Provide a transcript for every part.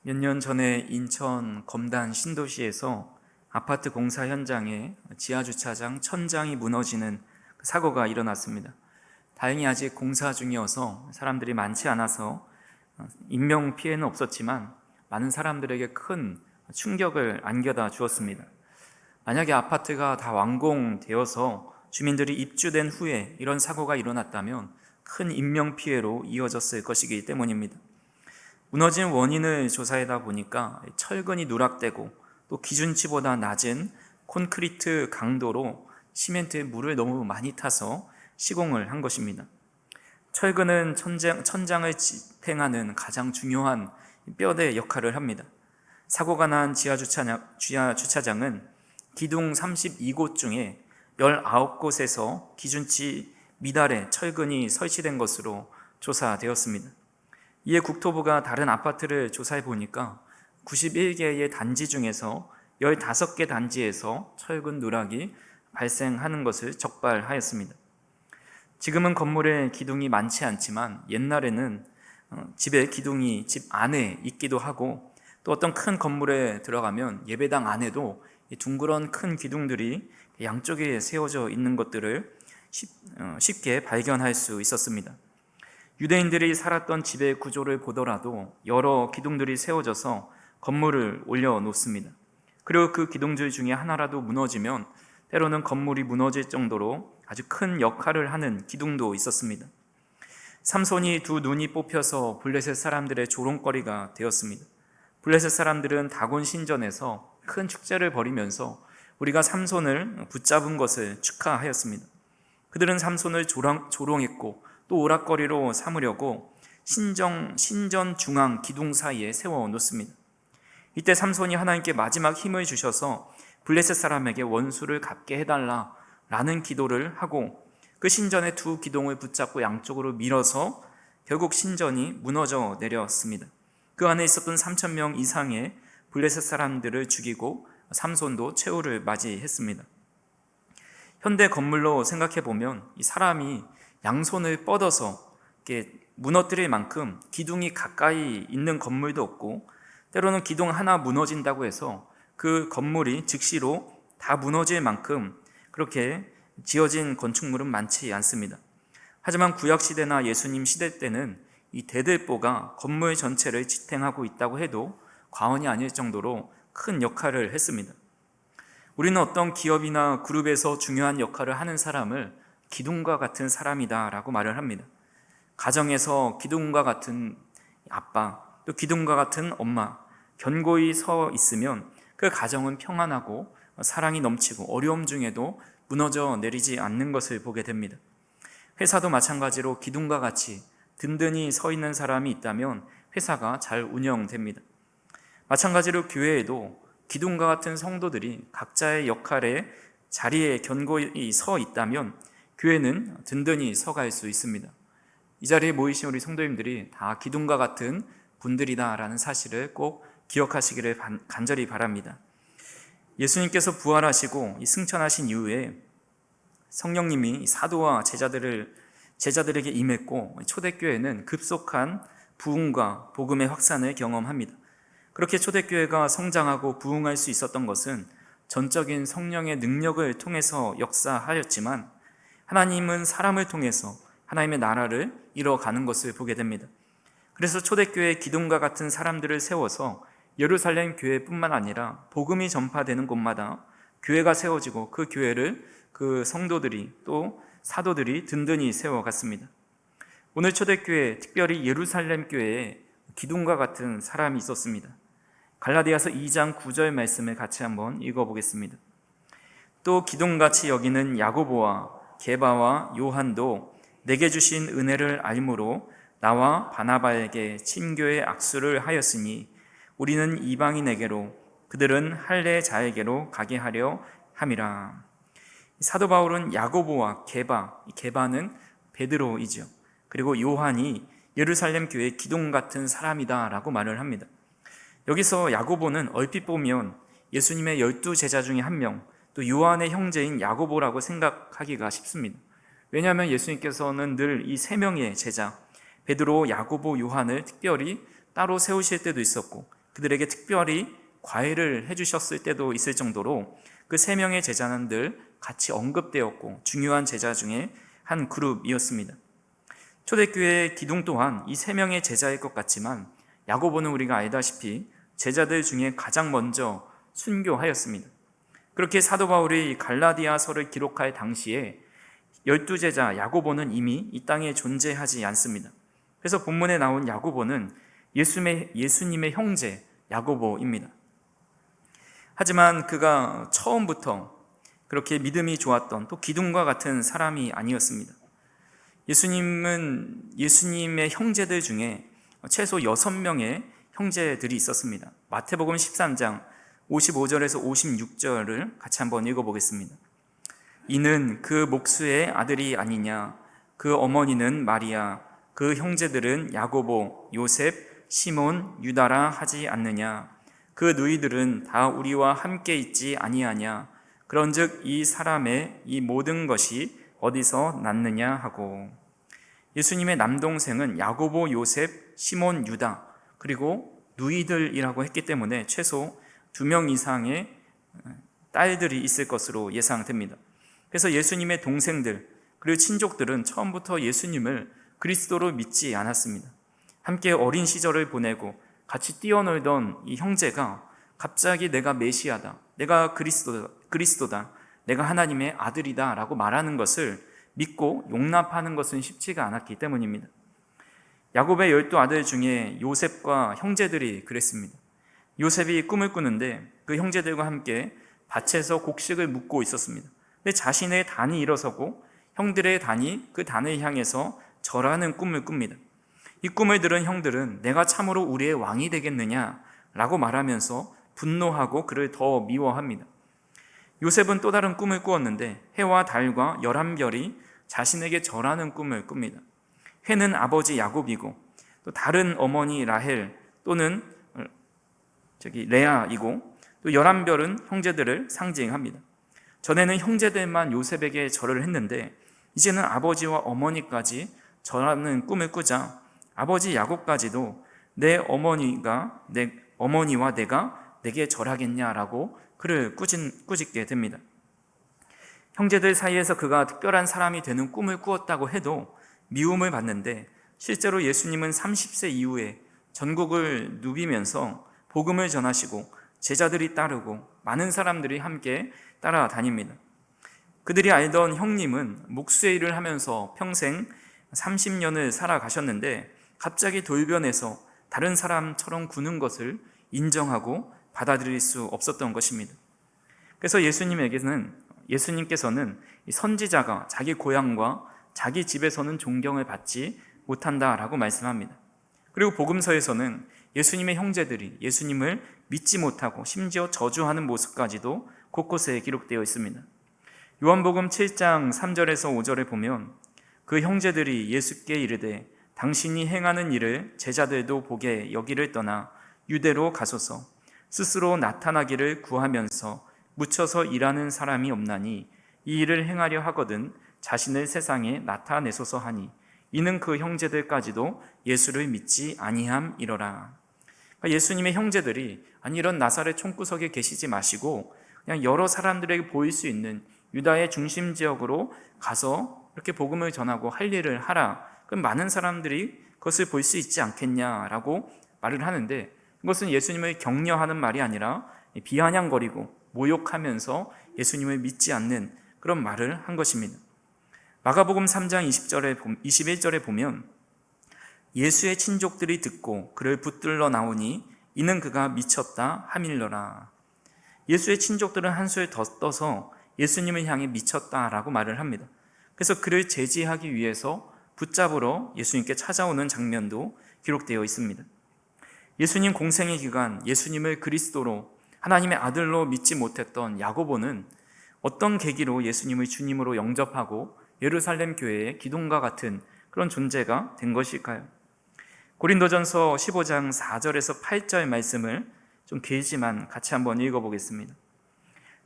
몇 년 전에 인천 검단 신도시에서 아파트 공사 현장에 지하주차장 천장이 무너지는 사고가 일어났습니다. 다행히 아직 공사 중이어서 사람들이 많지 않아서 인명피해는 없었지만 많은 사람들에게 큰 충격을 안겨다 주었습니다. 만약에 아파트가 다 완공되어서 주민들이 입주된 후에 이런 사고가 일어났다면 큰 인명피해로 이어졌을 것이기 때문입니다. 무너진 원인을 조사하다 보니까 철근이 누락되고 또 기준치보다 낮은 콘크리트 강도로 시멘트에 물을 너무 많이 타서 시공을 한 것입니다. 철근은 천장을 지탱하는 가장 중요한 뼈대 역할을 합니다. 사고가 난 지하주차장은 기둥 32곳 중에 19곳에서 기준치 미달의 철근이 설치된 것으로 조사되었습니다. 이에 국토부가 다른 아파트를 조사해 보니까 91개의 단지 중에서 15개 단지에서 철근 누락이 발생하는 것을 적발하였습니다. 지금은 건물에 기둥이 많지 않지만 옛날에는 집에 기둥이 집 안에 있기도 하고 또 어떤 큰 건물에 들어가면 예배당 안에도 둥그런 큰 기둥들이 양쪽에 세워져 있는 것들을 쉽게 발견할 수 있었습니다. 유대인들이 살았던 집의 구조를 보더라도 여러 기둥들이 세워져서 건물을 올려놓습니다. 그리고 그 기둥들 중에 하나라도 무너지면 때로는 건물이 무너질 정도로 아주 큰 역할을 하는 기둥도 있었습니다. 삼손이 두 눈이 뽑혀서 블레셋 사람들의 조롱거리가 되었습니다. 블레셋 사람들은 다곤 신전에서 큰 축제를 벌이면서 우리가 삼손을 붙잡은 것을 축하하였습니다. 그들은 삼손을 조롱했고 또 오락거리로 삼으려고 신전 중앙 기둥 사이에 세워놓습니다. 이때 삼손이 하나님께 마지막 힘을 주셔서 블레셋 사람에게 원수를 갚게 해달라라는 기도를 하고 그 신전의 두 기둥을 붙잡고 양쪽으로 밀어서 결국 신전이 무너져 내렸습니다. 그 안에 있었던 3,000명 이상의 블레셋 사람들을 죽이고 삼손도 최후를 맞이했습니다. 현대 건물로 생각해 보면 이 사람이 양손을 뻗어서 이렇게 무너뜨릴 만큼 기둥이 가까이 있는 건물도 없고 때로는 기둥 하나 무너진다고 해서 그 건물이 즉시로 다 무너질 만큼 그렇게 지어진 건축물은 많지 않습니다. 하지만 구약시대나 예수님 시대 때는 이 대들보가 건물 전체를 지탱하고 있다고 해도 과언이 아닐 정도로 큰 역할을 했습니다. 우리는 어떤 기업이나 그룹에서 중요한 역할을 하는 사람을 기둥과 같은 사람이다 라고 말을 합니다. 가정에서 기둥과 같은 아빠, 또 기둥과 같은 엄마 견고히 서 있으면 그 가정은 평안하고 사랑이 넘치고 어려움 중에도 무너져 내리지 않는 것을 보게 됩니다. 회사도 마찬가지로 기둥과 같이 든든히 서 있는 사람이 있다면 회사가 잘 운영됩니다. 마찬가지로 교회에도 기둥과 같은 성도들이 각자의 역할에 자리에 견고히 서 있다면 교회는 든든히 서갈 수 있습니다. 이 자리에 모이신 우리 성도님들이 다 기둥과 같은 분들이다라는 사실을 꼭 기억하시기를 간절히 바랍니다. 예수님께서 부활하시고 승천하신 이후에 성령님이 사도와 제자들에게 임했고 초대교회는 급속한 부흥과 복음의 확산을 경험합니다. 그렇게 초대교회가 성장하고 부흥할 수 있었던 것은 전적인 성령의 능력을 통해서 역사하였지만 하나님은 사람을 통해서 하나님의 나라를 이뤄가는 것을 보게 됩니다. 그래서 초대교회의 기둥과 같은 사람들을 세워서 예루살렘 교회뿐만 아니라 복음이 전파되는 곳마다 교회가 세워지고 그 교회를 그 성도들이 또 사도들이 든든히 세워갔습니다. 오늘 초대교회, 특별히 예루살렘 교회에 기둥과 같은 사람이 있었습니다. 갈라디아서 2장 9절 말씀을 같이 한번 읽어보겠습니다. 또 기둥같이 여기는 야고보와 게바와 요한도 내게 주신 은혜를 알므로 나와 바나바에게 친교의 악수를 하였으니 우리는 이방인에게로 그들은 할례 자에게로 가게 하려 함이라. 사도 바울은 야고보와 게바는 베드로이죠. 그리고 요한이 예루살렘 교회의 기둥 같은 사람이다 라고 말을 합니다. 여기서 야고보는 얼핏 보면 예수님의 12제자 중에 한 명, 또 요한의 형제인 야고보라고 생각하기가 쉽습니다. 왜냐하면 예수님께서는 늘 이 세 명의 제자 베드로, 야고보, 요한을 특별히 따로 세우실 때도 있었고 그들에게 특별히 과외를 해주셨을 때도 있을 정도로 그 3명의 제자는 늘 같이 언급되었고 중요한 제자 중에 한 그룹이었습니다. 초대교회의 기둥 또한 이 3명의 제자일 것 같지만 야고보는 우리가 알다시피 제자들 중에 가장 먼저 순교하였습니다. 그렇게 사도 바울이 갈라디아서를 기록할 당시에 12제자 야고보는 이미 이 땅에 존재하지 않습니다. 그래서 본문에 나온 야고보는 예수님의 형제 야고보입니다. 하지만 그가 처음부터 그렇게 믿음이 좋았던 또 기둥과 같은 사람이 아니었습니다. 예수님의 형제들 중에 최소 6명의 형제들이 있었습니다. 마태복음 13장 55절에서 56절을 같이 한번 읽어보겠습니다. 이는 그 목수의 아들이 아니냐? 그 어머니는 마리아, 그 형제들은 야고보, 요셉, 시몬, 유다라 하지 않느냐? 그 누이들은 다 우리와 함께 있지 아니하냐? 그런즉 이 사람의 이 모든 것이 어디서 났느냐 하고. 예수님의 남동생은 야고보, 요셉, 시몬, 유다 그리고 누이들이라고 했기 때문에 최소 2명 이상의 딸들이 있을 것으로 예상됩니다. 그래서 예수님의 동생들 그리고 친족들은 처음부터 예수님을 그리스도로 믿지 않았습니다. 함께 어린 시절을 보내고 같이 뛰어놀던 이 형제가 갑자기 내가 메시아다, 내가 그리스도다, 내가 하나님의 아들이다 라고 말하는 것을 믿고 용납하는 것은 쉽지가 않았기 때문입니다. 야곱의 12아들 중에 요셉과 형제들이 그랬습니다. 요셉이 꿈을 꾸는데 그 형제들과 함께 밭에서 곡식을 묻고 있었습니다. 근데 자신의 단이 일어서고 형들의 단이 그 단을 향해서 절하는 꿈을 꿉니다. 이 꿈을 들은 형들은 내가 참으로 우리의 왕이 되겠느냐 라고 말하면서 분노하고 그를 더 미워합니다. 요셉은 또 다른 꿈을 꾸었는데 해와 달과 11별이 자신에게 절하는 꿈을 꿉니다. 해는 아버지 야곱이고 또 다른 어머니 라헬 또는 레아이고 또 11별은 형제들을 상징합니다. 전에는 형제들만 요셉에게 절을 했는데 이제는 아버지와 어머니까지 절하는 꿈을 꾸자 아버지 야곱까지도 내 어머니와 내가 내게 절하겠냐라고 그를 꾸짖게 됩니다. 형제들 사이에서 그가 특별한 사람이 되는 꿈을 꾸었다고 해도 미움을 받는데 실제로 예수님은 30세 이후에 전국을 누비면서 복음을 전하시고 제자들이 따르고 많은 사람들이 함께 따라다닙니다. 그들이 알던 형님은 목수의 일을 하면서 평생 30년을 살아가셨는데 갑자기 돌변해서 다른 사람처럼 구는 것을 인정하고 받아들일 수 없었던 것입니다. 그래서 예수님께서는 선지자가 자기 고향과 자기 집에서는 존경을 받지 못한다라고 말씀합니다. 그리고 복음서에서는 예수님의 형제들이 예수님을 믿지 못하고 심지어 저주하는 모습까지도 곳곳에 기록되어 있습니다. 요한복음 7장 3절에서 5절에 보면 그 형제들이 예수께 이르되 당신이 행하는 일을 제자들도 보게 여기를 떠나 유대로 가소서. 스스로 나타나기를 구하면서 묻혀서 일하는 사람이 없나니 이 일을 행하려 하거든 자신을 세상에 나타내소서 하니 이는 그 형제들까지도 예수를 믿지 아니함이러라. 그러니까 예수님의 형제들이 아니 이런 나사렛 총구석에 계시지 마시고 그냥 여러 사람들에게 보일 수 있는 유다의 중심 지역으로 가서 이렇게 복음을 전하고 할 일을 하라. 그럼 많은 사람들이 그것을 볼 수 있지 않겠냐라고 말을 하는데 이것은 예수님을 격려하는 말이 아니라 비아냥거리고 모욕하면서 예수님을 믿지 않는 그런 말을 한 것입니다. 마가복음 3장 21절에 보면 예수의 친족들이 듣고 그를 붙들러 나오니 이는 그가 미쳤다 하밀러라. 예수의 친족들은 한술 더 떠서 예수님을 향해 미쳤다라고 말을 합니다. 그래서 그를 제지하기 위해서 붙잡으러 예수님께 찾아오는 장면도 기록되어 있습니다. 예수님 공생의 기간 예수님을 그리스도로 하나님의 아들로 믿지 못했던 야고보는 어떤 계기로 예수님을 주님으로 영접하고 예루살렘 교회의 기둥과 같은 그런 존재가 된 것일까요? 고린도전서 15장 4절에서 8절 말씀을 좀 길지만 같이 한번 읽어보겠습니다.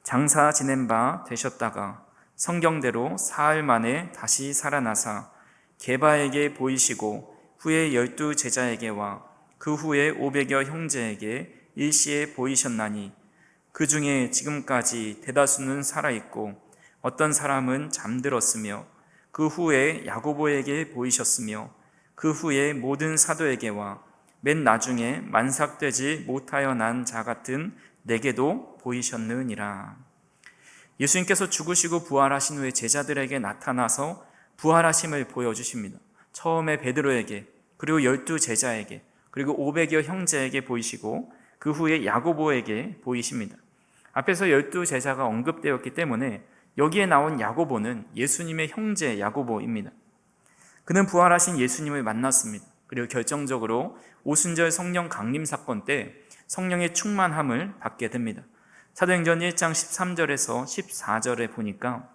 장사 지낸 바 되셨다가 성경대로 사흘 만에 다시 살아나사 게바에게 보이시고 후에 12 제자에게와 그 후에 500여 형제에게 일시에 보이셨나니 그 중에 지금까지 대다수는 살아있고 어떤 사람은 잠들었으며 그 후에 야고보에게 보이셨으며 그 후에 모든 사도에게와 맨 나중에 만삭되지 못하여 난 자 같은 내게도 보이셨느니라. 예수님께서 죽으시고 부활하신 후에 제자들에게 나타나서 부활하심을 보여주십니다. 처음에 베드로에게, 그리고 12 제자에게, 그리고 500여 형제에게 보이시고 그 후에 야고보에게 보이십니다. 앞에서 12 제자가 언급되었기 때문에 여기에 나온 야고보는 예수님의 형제 야고보입니다. 그는 부활하신 예수님을 만났습니다. 그리고 결정적으로 오순절 성령 강림 사건 때 성령의 충만함을 받게 됩니다. 사도행전 1장 13절에서 14절에 보니까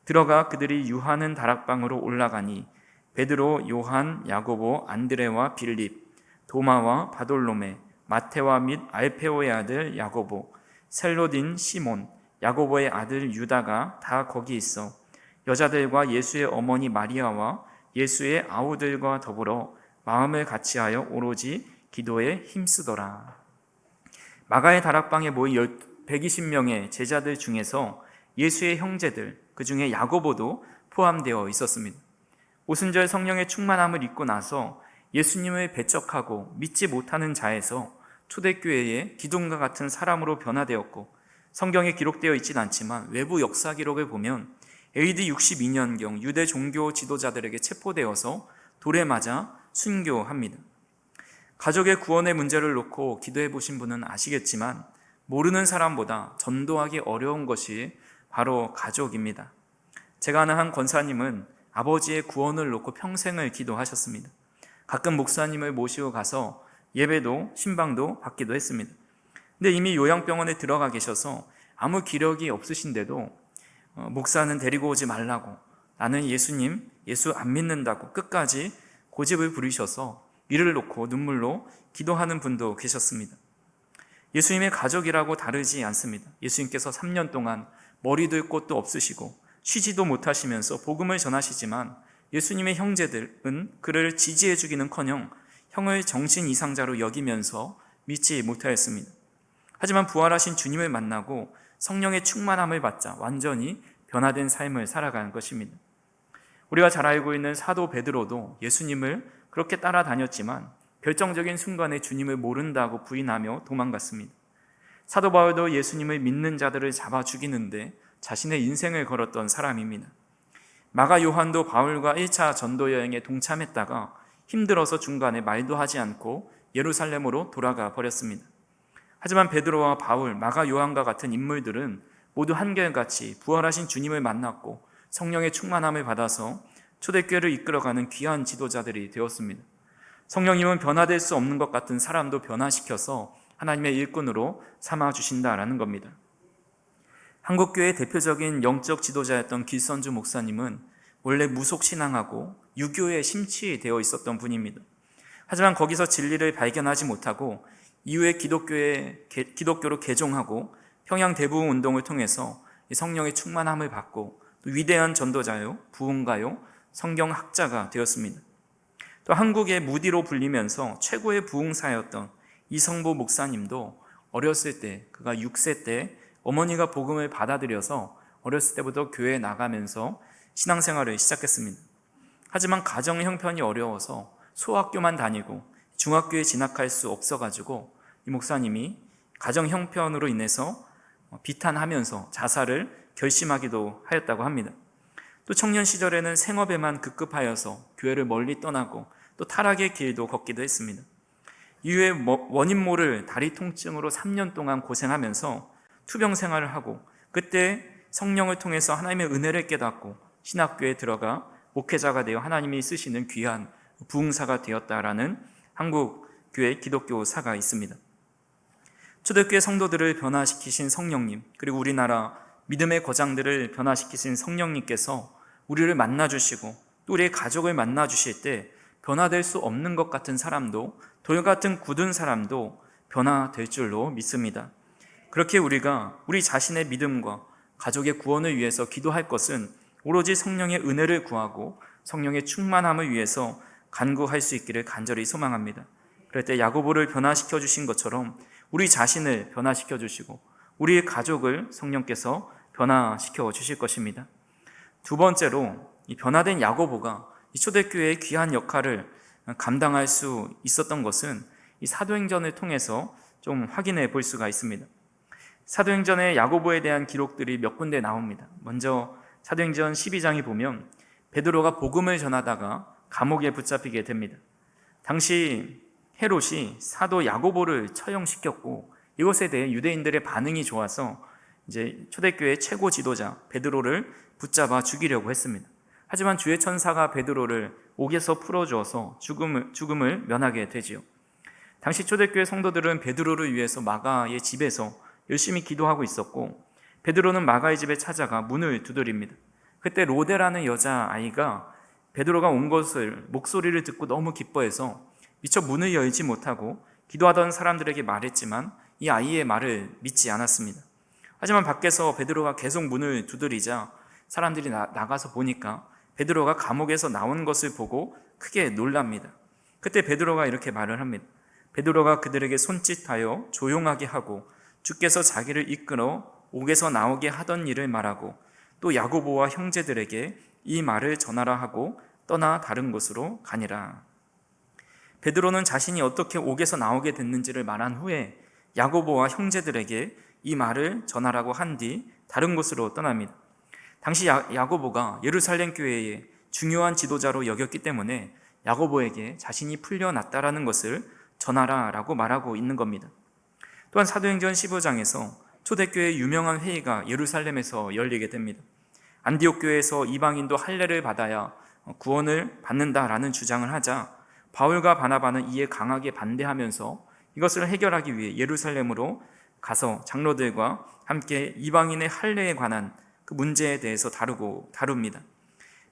들어가 그들이 유하는 다락방으로 올라가니 베드로, 요한, 야고보, 안드레와 빌립, 도마와 바돌로메, 마테와 및 알페오의 아들 야고보, 셀로딘 시몬, 야고보의 아들 유다가 다 거기 있어 여자들과 예수의 어머니 마리아와 예수의 아우들과 더불어 마음을 같이하여 오로지 기도에 힘쓰더라. 마가의 다락방에 모인 120명의 제자들 중에서 예수의 형제들, 그 중에 야고보도 포함되어 있었습니다. 오순절 성령의 충만함을 입고 나서 예수님을 배척하고 믿지 못하는 자에서 초대교회의 기둥과 같은 사람으로 변화되었고, 성경에 기록되어 있지는 않지만 외부 역사 기록을 보면 AD 62년경 유대 종교 지도자들에게 체포되어서 돌에 맞아 순교합니다. 가족의 구원의 문제를 놓고 기도해 보신 분은 아시겠지만 모르는 사람보다 전도하기 어려운 것이 바로 가족입니다. 제가 아는 한 권사님은 아버지의 구원을 놓고 평생을 기도하셨습니다. 가끔 목사님을 모시고 가서 예배도 신방도 받기도 했습니다. 근데 이미 요양병원에 들어가 계셔서 아무 기력이 없으신데도 목사는 데리고 오지 말라고, 나는 예수 안 믿는다고 끝까지 고집을 부리셔서 이를 놓고 눈물로 기도하는 분도 계셨습니다. 예수님의 가족이라고 다르지 않습니다. 예수님께서 3년 동안 머리도 꽃도 없으시고 쉬지도 못하시면서 복음을 전하시지만 예수님의 형제들은 그를 지지해 주기는커녕 형을 정신 이상자로 여기면서 믿지 못하였습니다. 하지만 부활하신 주님을 만나고 성령의 충만함을 받자 완전히 변화된 삶을 살아가는 것입니다. 우리가 잘 알고 있는 사도 베드로도 예수님을 그렇게 따라다녔지만 결정적인 순간에 주님을 모른다고 부인하며 도망갔습니다. 사도 바울도 예수님을 믿는 자들을 잡아 죽이는데 자신의 인생을 걸었던 사람입니다. 마가 요한도 바울과 1차 전도 여행에 동참했다가 힘들어서 중간에 말도 하지 않고 예루살렘으로 돌아가 버렸습니다. 하지만 베드로와 바울, 마가 요한과 같은 인물들은 모두 한결같이 부활하신 주님을 만났고 성령의 충만함을 받아서 초대교회를 이끌어가는 귀한 지도자들이 되었습니다. 성령님은 변화될 수 없는 것 같은 사람도 변화시켜서 하나님의 일꾼으로 삼아주신다라는 겁니다. 한국교회의 대표적인 영적 지도자였던 길선주 목사님은 원래 무속신앙하고 유교에 심취되어 있었던 분입니다. 하지만 거기서 진리를 발견하지 못하고 이후에 기독교로 개종하고 평양 대부흥 운동을 통해서 성령의 충만함을 받고 또 위대한 전도자요, 부흥가요, 성경학자가 되었습니다. 또 한국의 무디로 불리면서 최고의 부흥사였던 이성보 목사님도 어렸을 때, 그가 6세 때 어머니가 복음을 받아들여서 어렸을 때부터 교회에 나가면서 신앙생활을 시작했습니다. 하지만 가정 형편이 어려워서 소학교만 다니고 중학교에 진학할 수 없어가지고 이 목사님이 가정 형편으로 인해서 비탄하면서 자살을 결심하기도 하였다고 합니다. 또 청년 시절에는 생업에만 급급하여서 교회를 멀리 떠나고 또 타락의 길도 걷기도 했습니다. 이후에 원인 모를 다리 통증으로 3년 동안 고생하면서 투병 생활을 하고 그때 성령을 통해서 하나님의 은혜를 깨닫고 신학교에 들어가 목회자가 되어 하나님이 쓰시는 귀한 부흥사가 되었다라는 한국 교회 기독교사가 있습니다. 초대교회 성도들을 변화시키신 성령님, 그리고 우리나라 믿음의 거장들을 변화시키신 성령님께서 우리를 만나주시고 또 우리의 가족을 만나주실 때 변화될 수 없는 것 같은 사람도, 돌 같은 굳은 사람도 변화될 줄로 믿습니다. 그렇게 우리가 우리 자신의 믿음과 가족의 구원을 위해서 기도할 것은 오로지 성령의 은혜를 구하고 성령의 충만함을 위해서 간구할 수 있기를 간절히 소망합니다. 그럴 때 야고보를 변화시켜 주신 것처럼 우리 자신을 변화시켜 주시고 우리의 가족을 성령께서 변화시켜 주실 것입니다. 두 번째로 이 변화된 야고보가 이 초대교회의 귀한 역할을 감당할 수 있었던 것은 이 사도행전을 통해서 좀 확인해 볼 수가 있습니다. 사도행전에 야고보에 대한 기록들이 몇 군데 나옵니다. 먼저 사도행전 12장에 보면 베드로가 복음을 전하다가 감옥에 붙잡히게 됩니다. 당시 헤롯이 사도 야고보를 처형시켰고 이것에 대해 유대인들의 반응이 좋아서 이제 초대교회 최고 지도자 베드로를 붙잡아 죽이려고 했습니다. 하지만 주의 천사가 베드로를 옥에서 풀어주어서 죽음을 면하게 되지요. 당시 초대교회 성도들은 베드로를 위해서 마가의 집에서 열심히 기도하고 있었고 베드로는 마가의 집에 찾아가 문을 두드립니다. 그때 로데라는 여자아이가 베드로가 온 것을 목소리를 듣고 너무 기뻐해서 미처 문을 열지 못하고 기도하던 사람들에게 말했지만 이 아이의 말을 믿지 않았습니다. 하지만 밖에서 베드로가 계속 문을 두드리자 사람들이 나가서 보니까 베드로가 감옥에서 나온 것을 보고 크게 놀랍니다. 그때 베드로가 이렇게 말을 합니다. 베드로가 그들에게 손짓하여 조용하게 하고 주께서 자기를 이끌어 옥에서 나오게 하던 일을 말하고 또 야고보와 형제들에게 이 말을 전하라 하고 떠나 다른 곳으로 가니라. 베드로는 자신이 어떻게 옥에서 나오게 됐는지를 말한 후에 야고보와 형제들에게 이 말을 전하라고 한 뒤 다른 곳으로 떠납니다. 당시 야고보가 예루살렘 교회의 중요한 지도자로 여겼기 때문에 야고보에게 자신이 풀려났다라는 것을 전하라라고 말하고 있는 겁니다. 또한 사도행전 15장에서 초대교회의 유명한 회의가 예루살렘에서 열리게 됩니다. 안디옥 교회에서 이방인도 할례를 받아야 구원을 받는다라는 주장을 하자 바울과 바나바는 이에 강하게 반대하면서 이것을 해결하기 위해 예루살렘으로 가서 장로들과 함께 이방인의 할례에 관한 그 문제에 대해서 다룹니다.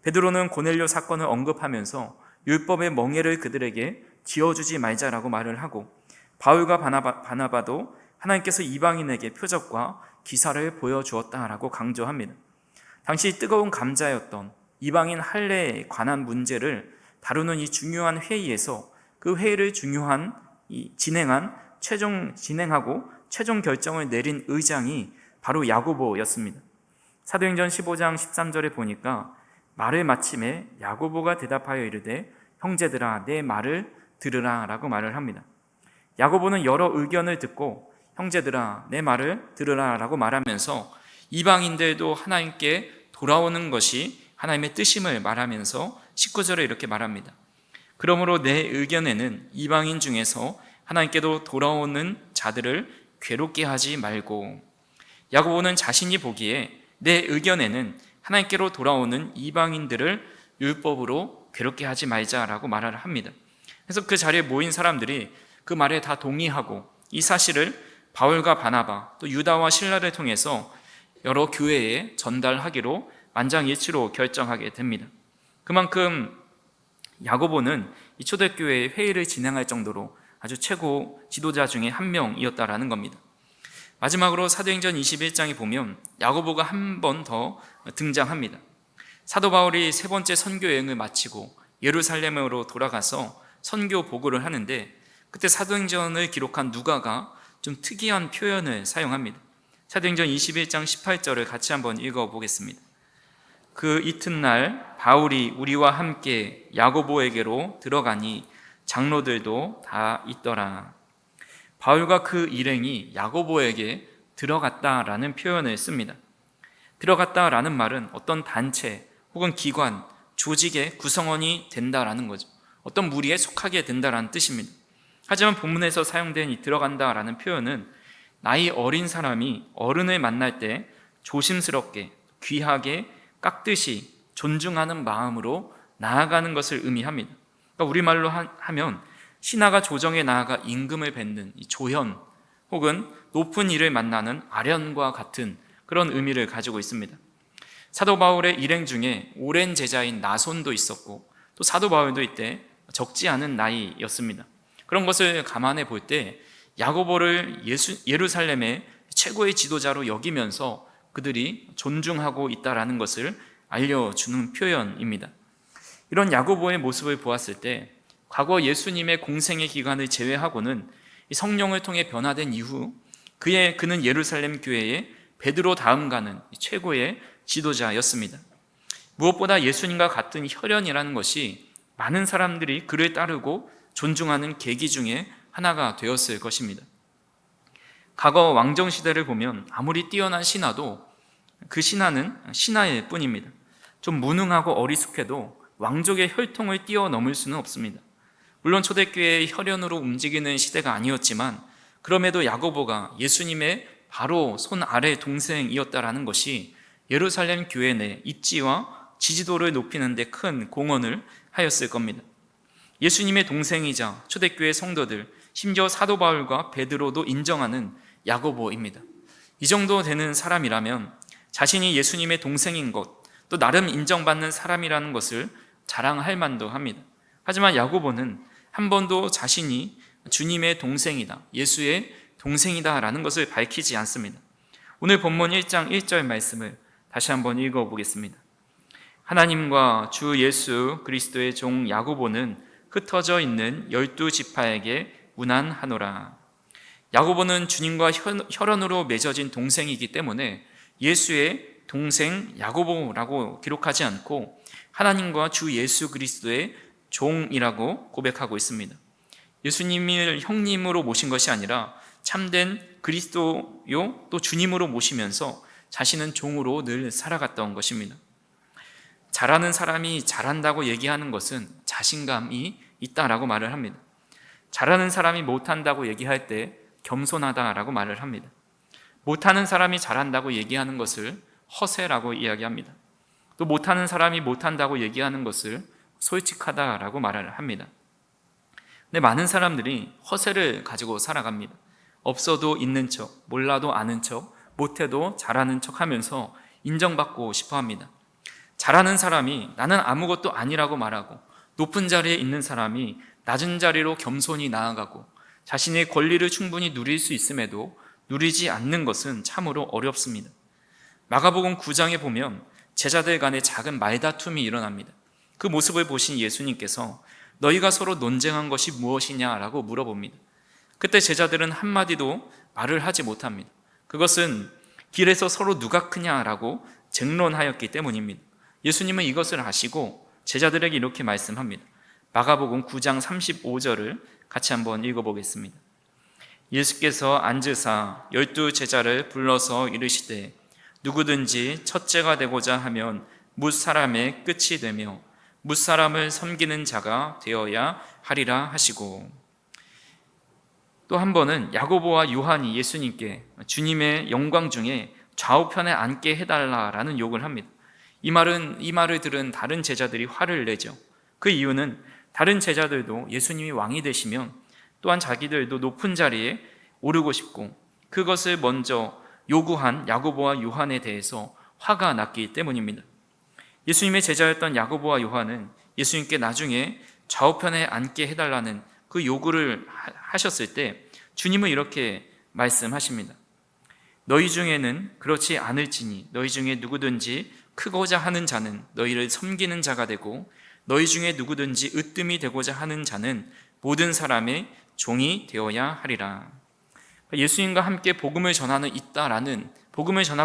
베드로는 고넬료 사건을 언급하면서 율법의 멍에를 그들에게 지어주지 말자라고 말을 하고 바울과 바나바도 하나님께서 이방인에게 표적과 기사를 보여주었다라고 강조합니다. 당시 뜨거운 감자였던 이방인 할례에 관한 문제를 다루는 이 중요한 회의에서 그 회의를 진행하고 최종 결정을 내린 의장이 바로 야고보였습니다. 사도행전 15장 13절에 보니까 말을 마침에 야고보가 대답하여 이르되 형제들아 내 말을 들으라 라고 말을 합니다. 야고보는 여러 의견을 듣고 형제들아 내 말을 들으라 라고 말하면서 이방인들도 하나님께 돌아오는 것이 하나님의 뜻임을 말하면서 19절에 이렇게 말합니다. 그러므로 내 의견에는 이방인 중에서 하나님께도 돌아오는 자들을 괴롭게 하지 말고 야고보는 자신이 보기에 내 의견에는 하나님께로 돌아오는 이방인들을 율법으로 괴롭게 하지 말자라고 말을 합니다. 그래서 그 자리에 모인 사람들이 그 말에 다 동의하고 이 사실을 바울과 바나바 또 유다와 실라를 통해서 여러 교회에 전달하기로 만장일치로 결정하게 됩니다. 그만큼 야고보는 이 초대교회의 회의를 진행할 정도로 아주 최고 지도자 중에 한 명이었다라는 겁니다. 마지막으로 사도행전 21장에 보면 야고보가 한 번 더 등장합니다. 사도 바울이 세 번째 선교 여행을 마치고 예루살렘으로 돌아가서 선교 보고를 하는데 그때 사도행전을 기록한 누가가 좀 특이한 표현을 사용합니다. 사도행전 21장 18절을 같이 한번 읽어보겠습니다. 그 이튿날 바울이 우리와 함께 야고보에게로 들어가니 장로들도 다 있더라. 바울과 그 일행이 야고보에게 들어갔다라는 표현을 씁니다. 들어갔다라는 말은 어떤 단체 혹은 기관, 조직의 구성원이 된다라는 거죠. 어떤 무리에 속하게 된다라는 뜻입니다. 하지만 본문에서 사용된 이 들어간다라는 표현은 나이 어린 사람이 어른을 만날 때 조심스럽게, 귀하게, 깍듯이 존중하는 마음으로 나아가는 것을 의미합니다. 그러니까 우리말로 하면 신하가 조정에 나아가 임금을 뵙는 이 조현 혹은 높은 이를 만나는 아련과 같은 그런 의미를 가지고 있습니다. 사도 바울의 일행 중에 오랜 제자인 나손도 있었고 또 사도 바울도 이때 적지 않은 나이였습니다. 그런 것을 감안해 볼 때 야고보를 예루살렘의 최고의 지도자로 여기면서 그들이 존중하고 있다라는 것을 알려주는 표현입니다. 이런 야고보의 모습을 보았을 때 과거 예수님의 공생의 기간을 제외하고는 이 성령을 통해 변화된 이후 그는 예루살렘 교회의 베드로 다음 가는 최고의 지도자였습니다. 무엇보다 예수님과 같은 혈연이라는 것이 많은 사람들이 그를 따르고 존중하는 계기 중에 하나가 되었을 것입니다. 과거 왕정 시대를 보면 아무리 뛰어난 신하도 그 신하는 신하일 뿐입니다. 좀 무능하고 어리숙해도 왕족의 혈통을 뛰어넘을 수는 없습니다. 물론 초대교회의 혈연으로 움직이는 시대가 아니었지만 그럼에도 야고보가 예수님의 바로 손 아래 동생이었다라는 것이 예루살렘 교회 내 입지와 지지도를 높이는 데 큰 공헌을 하였을 겁니다. 예수님의 동생이자 초대교회 성도들, 심지어 사도 바울과 베드로도 인정하는 야고보입니다. 이 정도 되는 사람이라면 자신이 예수님의 동생인 것, 또 나름 인정받는 사람이라는 것을 자랑할 만도 합니다. 하지만 야고보는 한 번도 자신이 주님의 동생이다, 예수의 동생이다 라는 것을 밝히지 않습니다. 오늘 본문 1장 1절 말씀을 다시 한번 읽어보겠습니다. 하나님과 주 예수 그리스도의 종 야고보는 흩어져 있는 12지파에게 문안하노라. 야고보는 주님과 혈연으로 맺어진 동생이기 때문에 예수의 동생 야고보라고 기록하지 않고 하나님과 주 예수 그리스도의 종이라고 고백하고 있습니다. 예수님을 형님으로 모신 것이 아니라 참된 그리스도요 또 주님으로 모시면서 자신은 종으로 늘 살아갔던 것입니다. 잘하는 사람이 잘한다고 얘기하는 것은 자신감이 있다라고 말을 합니다. 잘하는 사람이 못한다고 얘기할 때 겸손하다라고 말을 합니다. 못하는 사람이 잘한다고 얘기하는 것을 허세라고 이야기합니다. 또 못하는 사람이 못한다고 얘기하는 것을 솔직하다라고 말을 합니다. 근데 많은 사람들이 허세를 가지고 살아갑니다. 없어도 있는 척, 몰라도 아는 척, 못해도 잘하는 척 하면서 인정받고 싶어 합니다. 잘하는 사람이 나는 아무것도 아니라고 말하고 높은 자리에 있는 사람이 낮은 자리로 겸손히 나아가고 자신의 권리를 충분히 누릴 수 있음에도 누리지 않는 것은 참으로 어렵습니다. 마가복음 9장에 보면 제자들 간에 작은 말다툼이 일어납니다. 그 모습을 보신 예수님께서 너희가 서로 논쟁한 것이 무엇이냐라고 물어봅니다. 그때 제자들은 한마디도 말을 하지 못합니다. 그것은 길에서 서로 누가 크냐라고 쟁론하였기 때문입니다. 예수님은 이것을 아시고 제자들에게 이렇게 말씀합니다. 마가복음 9장 35절을 같이 한번 읽어보겠습니다. 예수께서 앉으사 12제자를 불러서 이르시되 누구든지 첫째가 되고자 하면 뭇사람의 끝이 되며 뭇사람을 섬기는 자가 되어야 하리라 하시고, 또 한 번은 야고보와 요한이 예수님께 주님의 영광 중에 좌우편에 앉게 해달라라는 요구를 합니다. 이 말을 들은 다른 제자들이 화를 내죠. 그 이유는 다른 제자들도 예수님이 왕이 되시면 또한 자기들도 높은 자리에 오르고 싶고 그것을 먼저 요구한 야고보와 요한에 대해서 화가 났기 때문입니다. 예수님의 제자였던 야고보와 요한은 예수님께 나중에 좌우편에 앉게 해달라는 그 요구를 하셨을 때 주님은 이렇게 말씀하십니다. 너희 중에는 그렇지 않을지니 너희 중에 누구든지 크고자 하는 자는 너희를 섬기는 자가 되고 너희 중에 누구든지 으뜸이 되고자 하는 자는 모든 사람의 종이 되어야 하리라. 예수님과 함께 복음을 전하고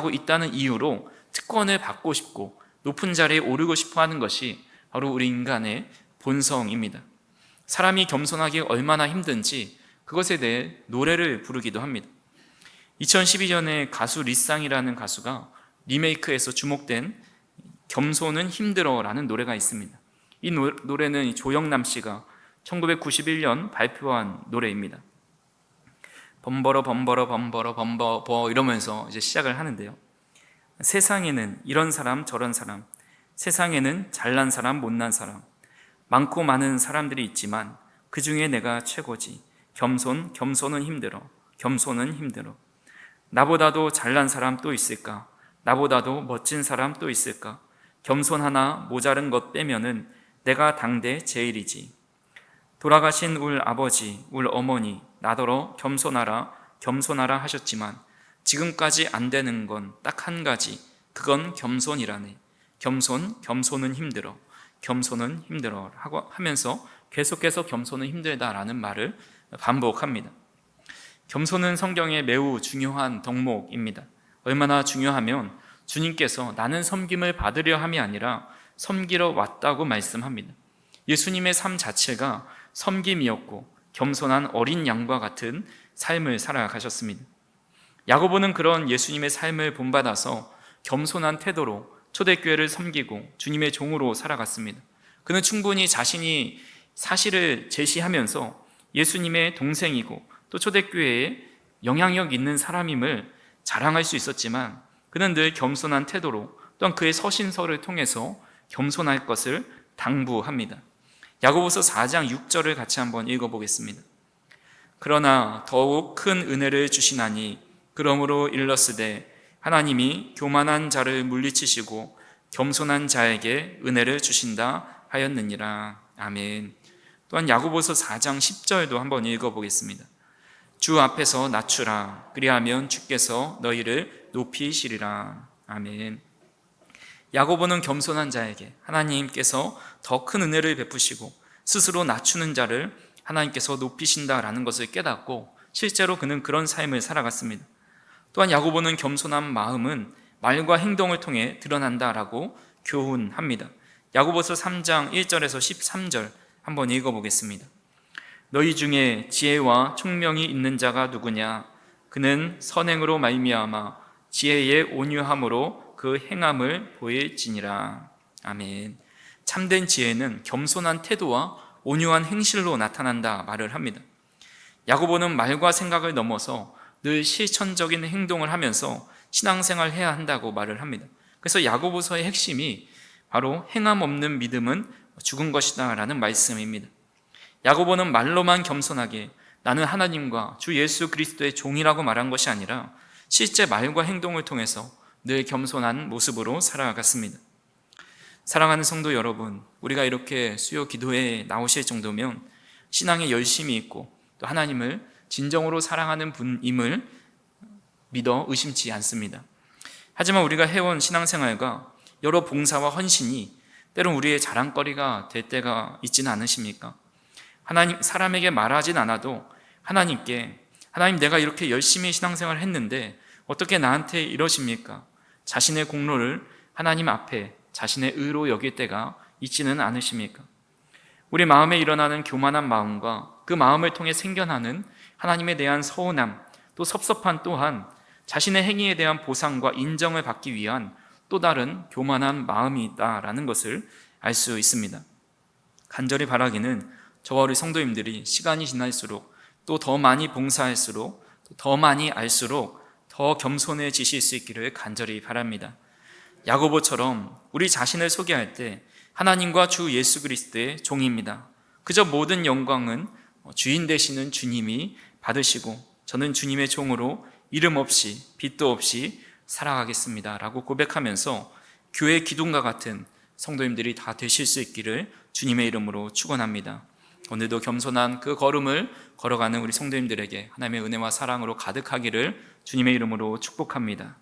있다는 이유로 특권을 받고 싶고 높은 자리에 오르고 싶어 하는 것이 바로 우리 인간의 본성입니다. 사람이 겸손하기 얼마나 힘든지 그것에 대해 노래를 부르기도 합니다. 2012년에 가수 리쌍이라는 가수가 리메이크해서 주목된 겸손은 힘들어라는 노래가 있습니다. 이 노래는 조영남 씨가 1991년 발표한 노래입니다. 범버러 범버러 범버러 범버버 이러면서 이제 시작을 하는데요. 세상에는 이런 사람 저런 사람, 세상에는 잘난 사람 못난 사람, 많고 많은 사람들이 있지만 그 중에 내가 최고지. 겸손은 힘들어. 겸손은 힘들어. 나보다도 잘난 사람 또 있을까? 나보다도 멋진 사람 또 있을까? 겸손 하나 모자른 것 빼면은 내가 당대 제일이지. 돌아가신 울 아버지, 울 어머니 나더러 겸손하라 하셨지만 지금까지 안 되는 건 딱 한 가지. 그건 겸손이라네. 겸손은 힘들어. 겸손은 힘들어 하면서 계속해서 겸손은 힘들다라는 말을 반복합니다. 겸손은 성경에 매우 중요한 덕목입니다. 얼마나 중요하면 주님께서 나는 섬김을 받으려 함이 아니라 섬기러 왔다고 말씀합니다. 예수님의 삶 자체가 섬김이었고 겸손한 어린 양과 같은 삶을 살아가셨습니다. 야고보는 그런 예수님의 삶을 본받아서 겸손한 태도로 초대교회를 섬기고 주님의 종으로 살아갔습니다. 그는 충분히 자신이 사실을 제시하면서 예수님의 동생이고 또 초대교회에 영향력 있는 사람임을 자랑할 수 있었지만 그는 늘 겸손한 태도로 또한 그의 서신서를 통해서 겸손할 것을 당부합니다. 야고보서 4장 6절을 같이 한번 읽어보겠습니다. 그러나 더욱 큰 은혜를 주시나니 그러므로 일렀으되 하나님이 교만한 자를 물리치시고 겸손한 자에게 은혜를 주신다 하였느니라. 아멘. 또한 야고보서 4장 10절도 한번 읽어보겠습니다. 주 앞에서 낮추라. 그리하면 주께서 너희를 높이시리라. 아멘. 야고보는 겸손한 자에게 하나님께서 더 큰 은혜를 베푸시고 스스로 낮추는 자를 하나님께서 높이신다라는 것을 깨닫고 실제로 그는 그런 삶을 살아갔습니다. 또한 야고보는 겸손한 마음은 말과 행동을 통해 드러난다라고 교훈합니다. 야고보서 3장 1절에서 13절 한번 읽어보겠습니다. 너희 중에 지혜와 총명이 있는 자가 누구냐? 그는 선행으로 말미암아 지혜의 온유함으로 그 행함을 보일지니라. 아멘. 참된 지혜는 겸손한 태도와 온유한 행실로 나타난다 말을 합니다. 야고보는 말과 생각을 넘어서 늘 실천적인 행동을 하면서 신앙생활을 해야 한다고 말을 합니다. 그래서 야고보서의 핵심이 바로 행함 없는 믿음은 죽은 것이다 라는 말씀입니다. 야고보는 말로만 겸손하게 나는 하나님과 주 예수 그리스도의 종이라고 말한 것이 아니라 실제 말과 행동을 통해서 늘 겸손한 모습으로 살아갔습니다. 사랑하는 성도 여러분, 우리가 이렇게 수요 기도에 나오실 정도면 신앙에 열심이 있고 또 하나님을 진정으로 사랑하는 분임을 믿어 의심치 않습니다. 하지만 우리가 해온 신앙생활과 여러 봉사와 헌신이 때론 우리의 자랑거리가 될 때가 있지는 않으십니까? 하나님, 사람에게 말하진 않아도 하나님께 하나님 내가 이렇게 열심히 신앙생활을 했는데 어떻게 나한테 이러십니까? 자신의 공로를 하나님 앞에 자신의 의로 여길 때가 있지는 않으십니까? 우리 마음에 일어나는 교만한 마음과 그 마음을 통해 생겨나는 하나님에 대한 서운함 또 섭섭함 또한 자신의 행위에 대한 보상과 인정을 받기 위한 또 다른 교만한 마음이 있다라는 것을 알 수 있습니다. 간절히 바라기는 저와 우리 성도님들이 시간이 지날수록 또 더 많이 봉사할수록 더 많이 알수록 더 겸손해지실 수 있기를 간절히 바랍니다. 야고보처럼 우리 자신을 소개할 때 하나님과 주 예수 그리스도의 종입니다. 그저 모든 영광은 주인 되시는 주님이 받으시고 저는 주님의 종으로 이름 없이 빚도 없이 살아가겠습니다 라고 고백하면서 교회 기둥과 같은 성도님들이 다 되실 수 있기를 주님의 이름으로 축원합니다. 오늘도 겸손한 그 걸음을 걸어가는 우리 성도님들에게 하나님의 은혜와 사랑으로 가득하기를 주님의 이름으로 축복합니다.